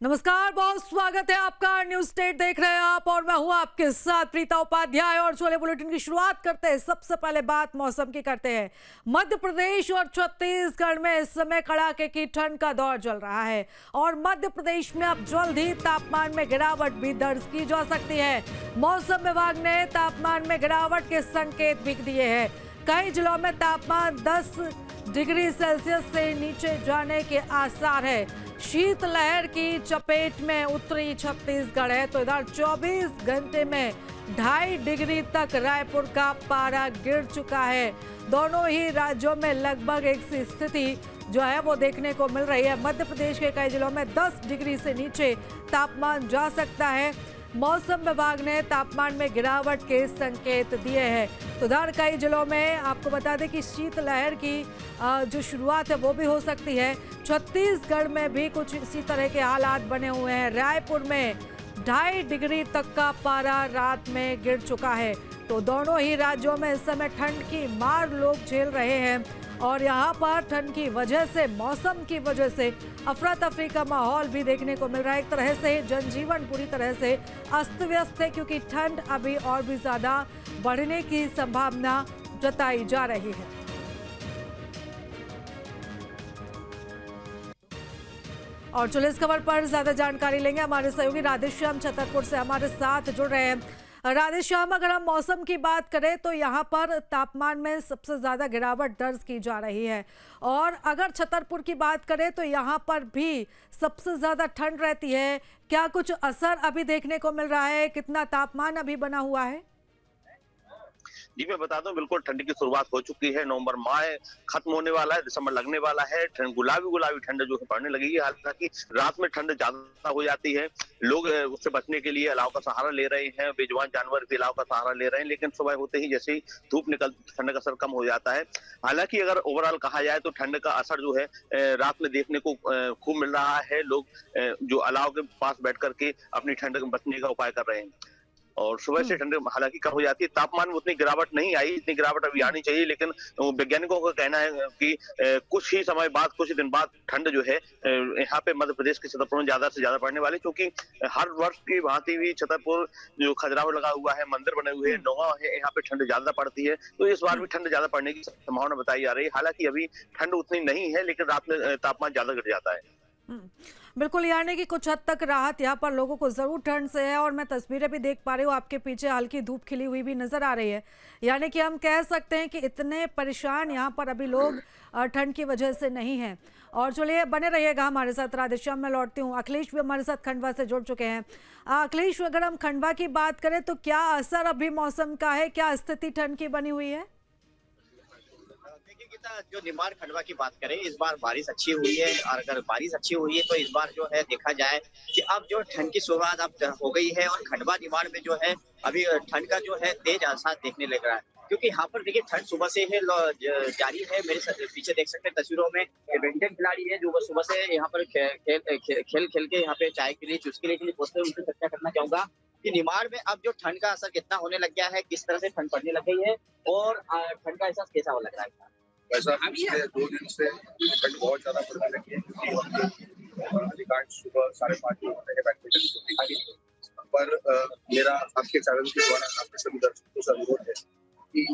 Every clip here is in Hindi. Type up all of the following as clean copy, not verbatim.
नमस्कार, बहुत स्वागत है आपका। न्यूज स्टेट देख रहे हैं आप और मैं हूं आपके साथ प्रीता उपाध्याय। और शोले बुलेटिन की शुरुआत करते हैं। सबसे पहले बात मौसम की करते हैं। मध्य प्रदेश और छत्तीसगढ़ में इस समय कड़ाके की ठंड का दौर चल रहा है और मध्य प्रदेश में अब जल्द ही तापमान में गिरावट भी दर्ज की जा सकती है। मौसम विभाग ने तापमान में गिरावट के संकेत भी दिए हैं। कई जिलों में तापमान 10 डिग्री सेल्सियस से नीचे जाने के आसार है। शीतलहर की चपेट में उत्तरी छत्तीसगढ़ है तो इधर 24 घंटे में 2.5 डिग्री तक रायपुर का पारा गिर चुका है। दोनों ही राज्यों में लगभग एक सी स्थिति जो है वो देखने को मिल रही है। मध्य प्रदेश के कई जिलों में 10 डिग्री से नीचे तापमान जा सकता है। मौसम विभाग ने तापमान में गिरावट के संकेत दिए हैं। तो उधर कई जिलों में आपको बता दें कि शीतलहर की जो शुरुआत है वो भी हो सकती है। छत्तीसगढ़ में भी कुछ इसी तरह के हालात बने हुए हैं। रायपुर में 2.5 डिग्री तक का पारा रात में गिर चुका है। तो दोनों ही राज्यों में इस समय ठंड की मार लोग झेल रहे हैं और यहाँ पर ठंड की वजह से, मौसम की वजह से अफरा तफरी का माहौल भी देखने को मिल रहा है। एक तरह से जनजीवन पूरी तरह से अस्त व्यस्त है क्योंकि ठंड अभी और भी ज्यादा बढ़ने की संभावना जताई जा रही है। और चलिए इस खबर पर ज्यादा जानकारी लेंगे। हमारे सहयोगी राधेश्याम छतरपुर से हमारे साथ जुड़ रहे हैं। राधेश्याम, अगर हम मौसम की बात करें तो यहाँ पर तापमान में सबसे ज्यादा गिरावट दर्ज की जा रही है और अगर छतरपुर की बात करें तो यहाँ पर भी सबसे ज्यादा ठंड रहती है। क्या कुछ असर अभी देखने को मिल रहा है? कितना तापमान अभी बना हुआ है? जी मैं बता दूं, बिल्कुल ठंड की शुरुआत हो चुकी है। नवंबर माह खत्म होने वाला है, दिसंबर लगने वाला है। ठंड गुलाबी ठंड जो है पड़ने लगेगी। हालांकि रात में ठंड ज्यादा हो जाती है, लोग उससे बचने के लिए अलाव का सहारा ले रहे हैं। बेजुबान जानवर भी अलाव का सहारा ले रहे हैं, लेकिन सुबह होते ही जैसे ही धूप निकलती ठंड का असर कम हो जाता है। हालांकि अगर ओवरऑल कहा जाए तो ठंड का असर जो है रात में देखने को खूब मिल रहा है। लोग जो अलाव के पास बैठ करके अपनी ठंड से बचने का उपाय कर रहे हैं और सुबह से ठंड हालांकि कम हो जाती है। तापमान में उतनी गिरावट नहीं आई, इतनी गिरावट अभी आनी चाहिए, लेकिन वैज्ञानिकों का कहना है कि कुछ ही समय बाद, कुछ ही दिन बाद ठंड जो है यहाँ पे मध्य प्रदेश के छतरपुर में ज्यादा से ज्यादा पड़ने वाली, क्योंकि हर वर्ष की भांति भी छतरपुर जो खजुराहो लगा हुआ है, मंदिर बने हुए हैं, नौगा है, यहाँ पे ठंड ज्यादा पड़ती है। तो इस बार भी ठंड ज्यादा पड़ने की संभावना बताई जा रही है। हालांकि अभी ठंड उतनी नहीं है, लेकिन रात में तापमान ज्यादा घट जाता है। बिल्कुल, यानी कि कुछ हद तक राहत यहाँ पर लोगों को जरूर ठंड से है और मैं तस्वीरें भी देख पा रही हूँ, आपके पीछे हल्की धूप खिली हुई भी नजर आ रही है। यानी कि हम कह सकते हैं कि इतने परेशान यहाँ पर अभी लोग ठंड की वजह से नहीं हैं। और चलिए बने रहिएगा हमारे साथ। राधेश्याम, मैं लौटती हूँ। अखिलेश भी हमारे साथ खंडवा से जुड़ चुके हैं। अखिलेश, अगर हम खंडवा की बात करें तो क्या असर अभी मौसम का है? क्या स्थिति ठंड की बनी हुई है? जो निमाड़ खंडवा की बात करें, इस बार बारिश अच्छी हुई है और अगर बारिश अच्छी हुई है तो इस बार जो है देखा जाए कि अब जो ठंड की शुरुआत अब हो गई है और खंडवा निमाड़ में जो है अभी ठंड का जो है तेज आसार देखने लग रहा है। क्योंकि यहाँ पर देखिए ठंड सुबह से है जारी है। मेरे पीछे देख सकते हैं तस्वीरों में बैडमिंटन खिलाड़ी है जो सुबह से यहाँ पर खेल के यहाँ पे चाय के लिए, चुस्की के लिए पहुंचते हैं। उनसे चर्चा करना चाहूंगा कि निमाड़ में अब जो ठंड का असर कितना होने लग गया है, किस तरह से ठंड पड़ने लग गई है और ठंड का एहसास कैसा हो लग रहा है। वैसा पिछले 2 दिन से ठंड बहुत ज्यादा बढ़ने लगी है, क्योंकि अधिकांश सुबह 5:30 बजे बैडमिंटन पर मेरा आपके चैनल के द्वारा आपके सभी दर्शकों से अनुरोध है कि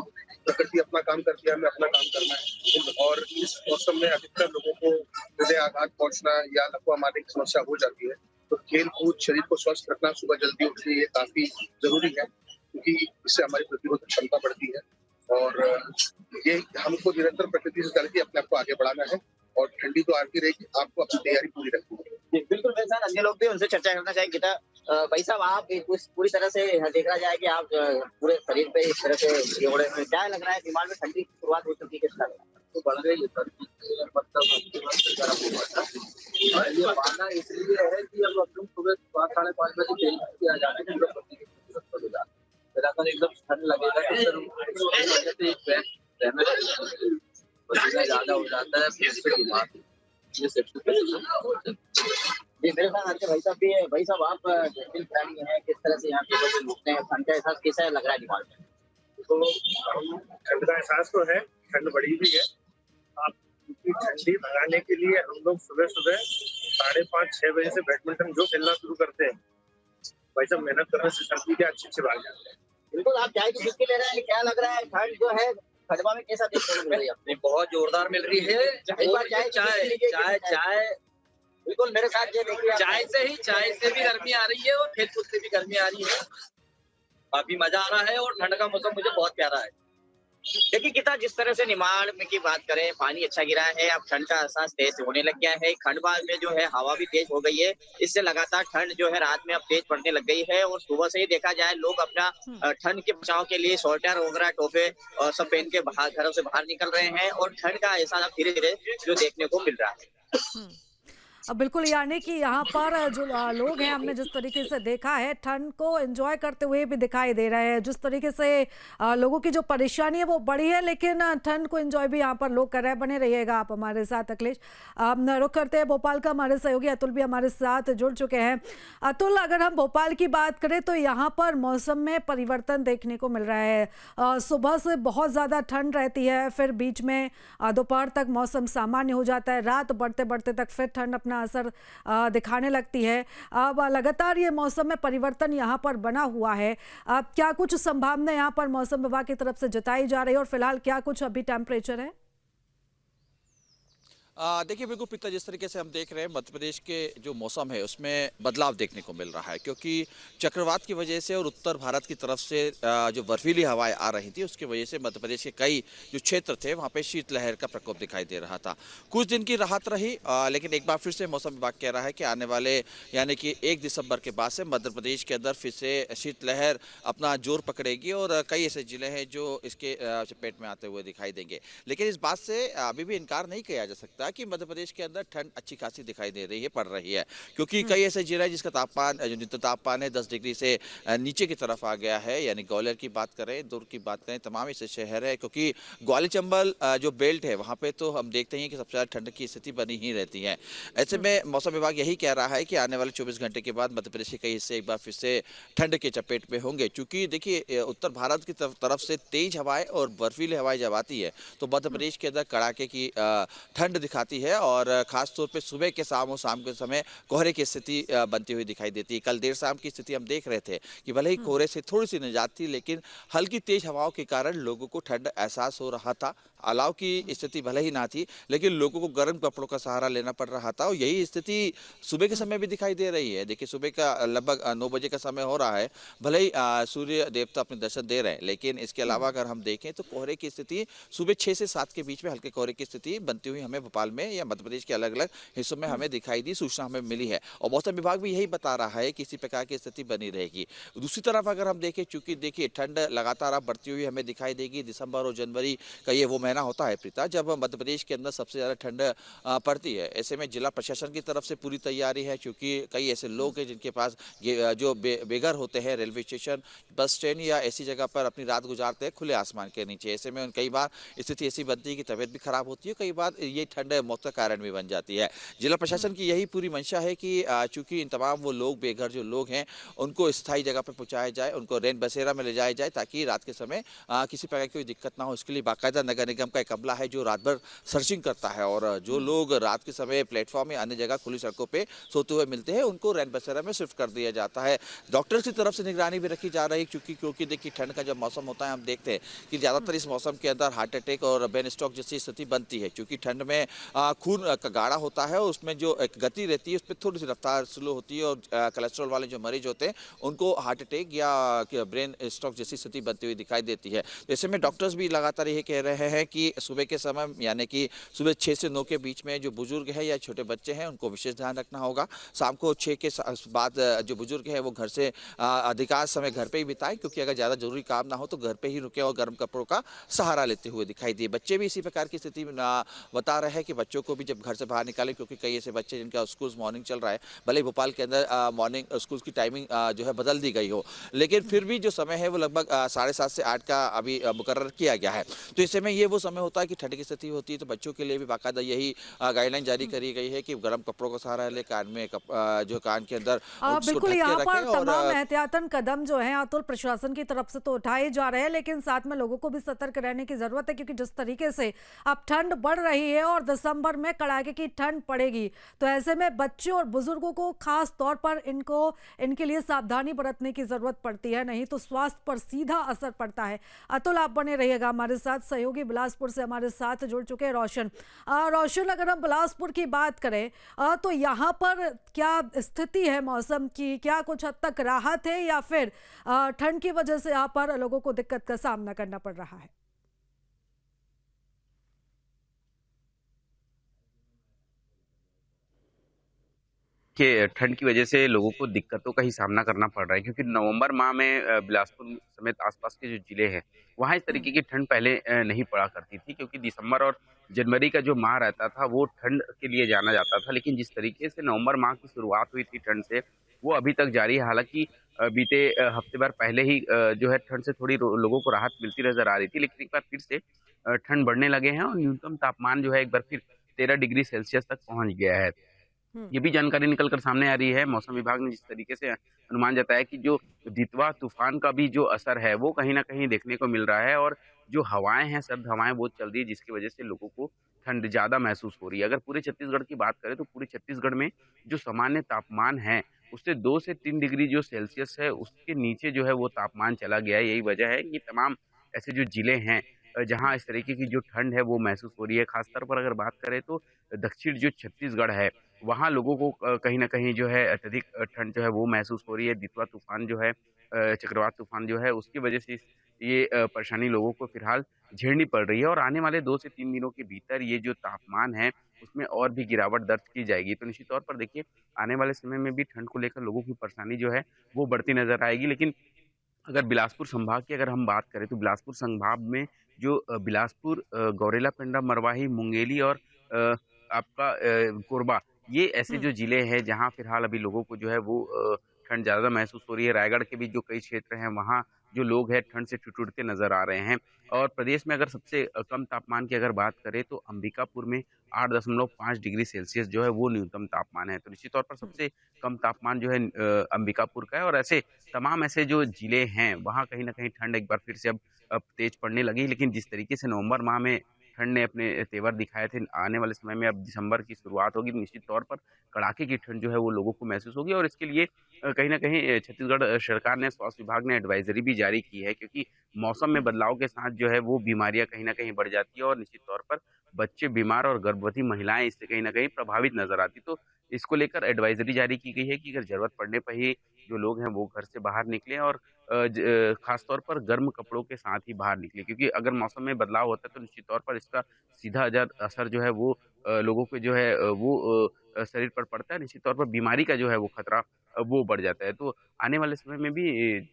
प्रकृति अपना काम करती है, हमें अपना काम करना है। और इस मौसम में अधिकतर लोगों को हृदय आघात पहुंचना या लकवा मारने की समस्या हो जाती है। तो खेल कूद, शरीर को स्वस्थ रखना, सुबह जल्दी उठना ये काफी जरूरी है, क्योंकि इससे हमारी प्रतिरोधक क्षमता बढ़ती है और ये हमको निरंतर प्रकृति से चलकर अपने आप को आगे बढ़ाना है। और ठंडी तो आती रहेगी, आपको अपनी तैयारी पूरी रखनी है। बिल्कुल मेरे साथ अन्य लोग भी, उनसे चर्चा करना चाहिए। गीता भाई साहब, आप पूरी तरह से देखा जाए कि आप पूरे शरीर पे इस तरह से जोड़े में क्या लग रहा है? दिमाग में ठंडी की शुरुआत हो चुकी है, किस तरह तो बढ़ गई है ये मानना इसलिए है कि अब हम सुबह 5:30 बजे खेल किया जाने के एकदम ठंड लगेगा तो ज्यादा हो जाता है। जी मेरे साथ आपके भाई साहब भी है। भाई साहब, आप खिलाड़ी हैं, किस तरह से यहाँ पे घूमते हैं? ठंड का एहसास कैसा लग रहा है दिमाग में? तो ठंड का एहसास तो है, ठंड बढ़ी भी है। आप ठंडी भगाने के लिए हम लोग सुबह सुबह 5:30-6 बजे से बैडमिंटन जो खेलना शुरू करते हैं, भाई साहब मेहनत करने से सर्दी के अच्छे भाग जाते हैं। बिल्कुल, आप चाय की चुस्की ले रहे हैं, क्या लग रहा है ठंड जो है खंडवा में कैसा देखने को मिल रही है आपको? बहुत जोरदार मिल रही है। और चाय चाय चाय चाय बिल्कुल मेरे साथ ये देखिए चाय से भी गर्मी आ रही है और खेल कूद से भी गर्मी आ रही है। काफी मजा आ रहा है और ठंड का मौसम मुझे बहुत प्यारा है। देखिए कितना जिस तरह से निमाड़ में की बात करें, पानी अच्छा गिरा है, अब ठंड का एहसास तेज होने लग गया है। खंडवा में जो है हवा भी तेज हो गई है, इससे लगातार ठंड जो है रात में अब तेज पड़ने लग गई है। और सुबह से ही देखा जाए लोग अपना ठंड के बचाव के लिए स्वेटर वगैरह टोपे और सब पहन के बाहर घरों से बाहर निकल रहे हैं और ठंड का एहसास अब धीरे धीरे जो देखने को मिल रहा है। अब बिल्कुल, यानी कि यहाँ पर जो लोग हैं, हमने जिस तरीके से देखा है ठंड को एंजॉय करते हुए भी दिखाई दे रहे हैं। जिस तरीके से लोगों की जो परेशानी है वो बड़ी है, लेकिन ठंड को एंजॉय भी यहाँ पर लोग कर रहे हैं। बने रहिएगा आप हमारे साथ अखिलेश। रुक करते हैं भोपाल का, हमारे सहयोगी अतुल भी हमारे साथ जुड़ चुके हैं। अतुल, अगर हम भोपाल की बात करें तो यहाँ पर मौसम में परिवर्तन देखने को मिल रहा है। सुबह से बहुत ज़्यादा ठंड रहती है, फिर बीच में दोपहर तक मौसम सामान्य हो जाता है, रात बढ़ते बढ़ते तक फिर ठंड अपना असर दिखाने लगती है। अब लगातार ये मौसम में परिवर्तन यहाँ पर बना हुआ है। अब क्या कुछ संभावना यहाँ पर मौसम विभाग की तरफ से जताई जा रही है और फिलहाल क्या कुछ अभी टेम्परेचर है? देखिए बिल्कुल प्रीता, जिस तरीके से हम देख रहे हैं मध्य प्रदेश के जो मौसम है उसमें बदलाव देखने को मिल रहा है, क्योंकि चक्रवात की वजह से और उत्तर भारत की तरफ से जो बर्फीली हवाएं आ रही थी उसकी वजह से मध्य प्रदेश के कई जो क्षेत्र थे वहाँ पे शीतलहर का प्रकोप दिखाई दे रहा था। कुछ दिन की राहत रही, लेकिन एक बार फिर से मौसम विभाग कह रहा है कि आने वाले यानी कि 1 दिसंबर के बाद से मध्य प्रदेश के अंदर फिर से शीतलहर अपना जोर पकड़ेगी और कई ऐसे जिले हैं जो इसके चपेट में आते हुए दिखाई देंगे। लेकिन इस बात से अभी भी इनकार नहीं किया जा सकता कि मध्य प्रदेश के अंदर ठंड अच्छी खासी दिखाई दे रही है, पड़ रही है, क्योंकि कई ऐसे जिले हैं जिसका तापमान जो न्यूनतम तापमान है 10 डिग्री से नीचे की तरफ आ गया है। यानी ग्वालियर की बात करें, दुर्ग की बात करें, तमाम ऐसे शहर है, क्योंकि ग्वालियर चंबल जो बेल्ट है वहाँ पे तो हम देखते हैं कि सबसे ज़्यादा ठंड की स्थिति बनी ही रहती है। ऐसे में मौसम विभाग यही कह रहा है कि आने वाले 24 घंटे के बाद मध्य प्रदेश के कई हिस्से एक बार फिर से ठंड के चपेट में होंगे, क्योंकि देखिए उत्तर भारत की तरफ से तेज हवाएं और बर्फीली हवाएं जब आती है तो मध्य प्रदेश के अंदर कड़ाके की ठंड दिखाती है और खास तौर पे सुबह के शाम के समय कोहरे की स्थिति बनती हुई दिखाई देती है। कल देर शाम की स्थिति हम देख रहे थे कि भले ही कोहरे से थोड़ी सी निजात थी, लेकिन हल्की तेज हवाओं के कारण लोगों को ठंड एहसास हो रहा था। अलाव की स्थिति भले ही ना थी, लेकिन लोगों को गर्म कपड़ों का सहारा लेना पड़ रहा था और यही स्थिति सुबह के समय भी दिखाई दे रही है। देखिए सुबह का लगभग 9 बजे का समय हो रहा है, भले ही सूर्य देवता अपने दर्शन दे रहे हैं, लेकिन इसके अलावा अगर हम देखें तो कोहरे की स्थिति सुबह 6 से 7 के बीच में हल्के कोहरे की स्थिति बनती हुई हमें भोपाल में या मध्य प्रदेश के अलग अलग हिस्सों में हमें दिखाई दी, सूचना हमें मिली है और मौसम विभाग भी यही बता रहा है कि इसी प्रकार की स्थिति बनी रहेगी। दूसरी तरफ अगर हम देखें, चूंकि देखिए ठंड लगातार अब बढ़ती हुई हमें दिखाई देगी। दिसंबर और जनवरी का ये वो महीना होता है प्रीता जब मध्य प्रदेश के अंदर सबसे ज़्यादा ठंड पड़ती है। ऐसे में जिला प्रशासन की तरफ से पूरी तैयारी है, क्योंकि कई ऐसे लोग हैं जिनके पास जो बेघर होते हैं रेलवे स्टेशन, बस स्टैंड या ऐसी जगह पर अपनी रात गुजारते हैं खुले आसमान के नीचे। ऐसे में कई बार स्थिति ऐसी बनती है कि तबीयत भी खराब होती है, कई बार ये ठंड मौत का कारण भी बन जाती है। जिला प्रशासन की यही पूरी मंशा है कि चूंकि इन तमाम वो लोग बेघर जो लोग हैं उनको स्थायी जगह पर पहुंचाया जाए, उनको रैन बसेरा में ले जाया जाए ताकि रात के समय किसी प्रकार की कोई दिक्कत ना हो। इसके लिए बाकायदा नगर निगम का एक अमला है जो रात भर सर्चिंग करता है और जो लोग रात के समय प्लेटफॉर्म या अन्य जगह खुली सड़कों पर सोते हुए मिलते हैं उनको रैन बसेरा में शिफ्ट कर दिया जाता है। डॉक्टर्स की तरफ से निगरानी भी रखी जा रही है, क्योंकि देखिए ठंड का जब मौसम होता है हम देखते हैं कि ज़्यादातर इस मौसम के अंदर हार्ट अटैक और ब्रेन स्ट्रोक जैसी स्थिति बनती है, क्योंकि ठंड में खून का गाढ़ा होता है और उसमें जो एक गति रहती है उस पर थोड़ी सी रफ्तार स्लो होती है और कोलेस्ट्रॉल वाले जो मरीज होते हैं उनको हार्ट अटैक या ब्रेन स्ट्रोक जैसी स्थिति बनती हुई दिखाई देती है। ऐसे में डॉक्टर्स भी लगातार ये कह रहे हैं कि सुबह के समय यानी कि सुबह 6 से 9 के बीच में जो बुजुर्ग है या छोटे बच्चे हैं उनको विशेष ध्यान रखना होगा। शाम को 6 के बाद जो बुजुर्ग है वो घर से अधिकांश समय घर पे ही बिताएं, क्योंकि अगर ज़्यादा जरूरी काम ना हो तो घर पे ही रुके और गर्म कपड़ों का सहारा लेते हुए दिखाई दिए। बच्चे भी इसी प्रकार की स्थिति बता रहे हैं कि बच्चों को भी जब घर से बाहर निकालें, क्योंकि कई ऐसे बच्चे जिनका स्कूल मॉर्निंग चल रहा है, भले ही भोपाल के अंदर मॉर्निंग स्कूल की टाइमिंग जो है बदल दी गई हो, लेकिन फिर भी जो समय है वो लगभग 7:30 से 8 का अभी मुकर्रर किया गया है। तो इस समय ये वो समय होता है कि ठंड की स्थिति होती है, तो बच्चों के लिए भी बाकायदा यही गाइडलाइन जारी करी गई है कि गर्म कपड़ों का सहारा ले, कान में जो कान के अंदर बिल्कुल यहाँ पर तमाम एहतियातन कदम जो है अतुल प्रशासन की तरफ से तो उठाए जा रहे हैं, लेकिन साथ में लोगों को भी सतर्क रहने की जरूरत है, क्योंकि जिस तरीके से अब ठंड बढ़ रही है और दिसंबर में कड़ाके की ठंड पड़ेगी, तो ऐसे में बच्चे और बुजुर्गों को खास तौर पर इनके लिए सावधानी बरतने की जरूरत पड़ती है, नहीं तो स्वास्थ्य पर सीधा असर पड़ता है। अतुल, आप बने रहिएगा हमारे साथ। सहयोगी बिलासपुर से हमारे साथ जुड़ चुके हैं रोशन। रोशन, अगर हम बिलासपुर की बात करें तो यहाँ पर क्या स्थिति है मौसम की? क्या कुछ हद तक राहत है या फिर ठंड की वजह से यहाँ पर लोगों को दिक्कत का सामना करना पड़ रहा है? कि ठंड की वजह से लोगों को दिक्कतों का ही सामना करना पड़ रहा है, क्योंकि नवंबर माह में बिलासपुर समेत आसपास के जो जिले हैं वहाँ इस तरीके की ठंड पहले नहीं पड़ा करती थी, क्योंकि दिसंबर और जनवरी का जो माह रहता था वो ठंड के लिए जाना जाता था। लेकिन जिस तरीके से नवंबर माह की शुरुआत हुई थी ठंड से, वो अभी तक जारी है। हालांकि बीते हफ्ते भर पहले ही जो है ठंड से थोड़ी लोगों को राहत मिलती नजर आ रही थी, लेकिन एक बार फिर से ठंड बढ़ने लगे हैं और न्यूनतम तापमान जो है एक बार फिर 13 डिग्री सेल्सियस तक पहुंच गया है। ये भी जानकारी निकल कर सामने आ रही है। मौसम विभाग ने जिस तरीके से अनुमान जताया कि जो दितवा तूफान का भी जो असर है वो कहीं न कहीं देखने को मिल रहा है, और जो हवाएँ हैं, सर्द हवाएँ बहुत चल रही है, जिसकी वजह से लोगों को ठंड ज़्यादा महसूस हो रही है। अगर पूरे छत्तीसगढ़ की बात करें तो पूरे छत्तीसगढ़ में जो सामान्य तापमान है उससे 2 से 3 डिग्री जो सेल्सियस है उसके नीचे जो है वो तापमान चला गया है। यही वजह है कि तमाम ऐसे जो जिले हैं जहाँ इस तरीके की जो ठंड है वो महसूस हो रही है। खासतौर पर अगर बात करें तो दक्षिण जो छत्तीसगढ़ है वहाँ लोगों को कहीं न कहीं जो है अत्यधिक ठंड जो है वो महसूस हो रही है। दितवा तूफ़ान जो है चक्रवात तूफ़ान जो है उसकी वजह से ये परेशानी लोगों को फ़िलहाल झेलनी पड़ रही है, और आने वाले 2 से 3 दिनों के भीतर ये जो तापमान है उसमें और भी गिरावट दर्ज की जाएगी। तो निश्चित तौर पर देखिए, आने वाले समय में भी ठंड को लेकर लोगों की परेशानी जो है वो बढ़ती नज़र आएगी। लेकिन अगर बिलासपुर संभाग की अगर हम बात करें तो बिलासपुर संभाग में जो बिलासपुर, गौरेला, पेंड्रा, मरवाही, मुंगेली और आपका कोरबा, ये ऐसे जो जिले हैं जहाँ फिलहाल अभी लोगों को जो है वो ठंड ज़्यादा महसूस हो रही है। रायगढ़ के भी जो कई क्षेत्र हैं वहाँ जो लोग हैं ठंड से ठिठुरते नज़र आ रहे हैं। और प्रदेश में अगर सबसे कम तापमान की अगर बात करें तो अंबिकापुर में 8.5 डिग्री सेल्सियस जो है वो न्यूनतम तापमान है। तो निश्चित तौर पर सबसे कम तापमान जो है अंबिकापुर का है, और ऐसे तमाम ऐसे जो जिले हैं वहाँ कहीं न कहीं ठंड एक बार फिर से अब तेज पड़ने लगी। लेकिन जिस तरीके से नवंबर माह में ठंड ने अपने तेवर दिखाए थे, आने वाले समय में अब दिसंबर की शुरुआत होगी, निश्चित तौर पर कड़ाके की ठंड जो है वो लोगों को महसूस होगी। और इसके लिए कहीं न कहीं छत्तीसगढ़ सरकार ने, स्वास्थ्य विभाग ने एडवाइज़री भी जारी की है, क्योंकि मौसम में बदलाव के साथ जो है वो बीमारियाँ कहीं न कहीं बढ़ जाती है, और निश्चित तौर पर बच्चे बीमार और गर्भवती महिलाएँ इससे कहीं न कहीं प्रभावित नज़र आती। तो इसको लेकर एडवाइज़री जारी की गई है कि अगर ज़रूरत पड़ने पर ही जो लोग हैं वो घर से बाहर निकलें, और ख़ास तौर पर गर्म कपड़ों के साथ ही बाहर निकलें, क्योंकि अगर मौसम में बदलाव होता है तो निश्चित तौर पर इसका सीधा असर जो है वो लोगों पे जो है शरीर पर पड़ता है। निश्चित तौर पर बीमारी का जो है वो खतरा वो बढ़ जाता है। तो आने वाले समय में भी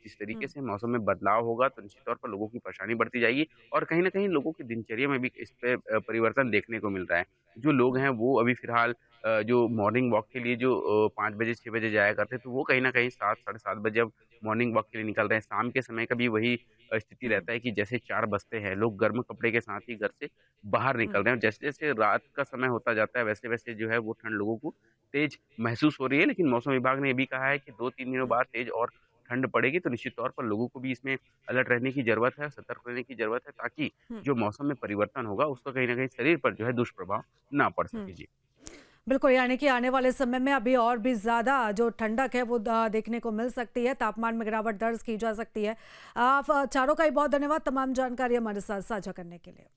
जिस तरीके से मौसम में बदलाव होगा तो निश्चित तौर पर लोगों की परेशानी बढ़ती जाएगी, और कहीं न कहीं लोगों की दिनचर्या में भी इस पे परिवर्तन देखने को मिल रहा है। जो लोग हैं वो अभी फ़िलहाल जो मॉर्निंग वॉक के लिए जो 5 बजे 6 बजे जाया करते थे, वो कहीं न कहीं 7 साढ़े 7 बजे अब मॉर्निंग वॉक के लिए निकल रहे हैं। शाम के समय का भी वही स्थिति रहता है कि जैसे 4 बजते हैं, लोग गर्म कपड़े के साथ ही घर से बाहर निकल रहे हैं। जैसे-जैसे रात का समय होता जाता है वैसे-वैसे जो है वो ठंड लोगों को तेज़ महसूस हो रही है। लेकिन मौसम विभाग ने ये भी कहा है कि 2-3 दिनों बाद तेज़ और ठंड पड़ेगी, तो निश्चित तौर पर लोगों को भी इसमें अलर्ट रहने की ज़रूरत है, सतर्क रहने की ज़रूरत है, ताकि जो मौसम में परिवर्तन होगा उसका कहीं न कहीं शरीर पर जो है दुष्प्रभाव ना पड़ सके। जी। बिल्कुल, यानी कि आने वाले समय में अभी और भी ज़्यादा जो ठंडक है वो देखने को मिल सकती है, तापमान में गिरावट दर्ज की जा सकती है। आप चारों का ही बहुत धन्यवाद तमाम जानकारी हमारे साथ साझा करने के लिए।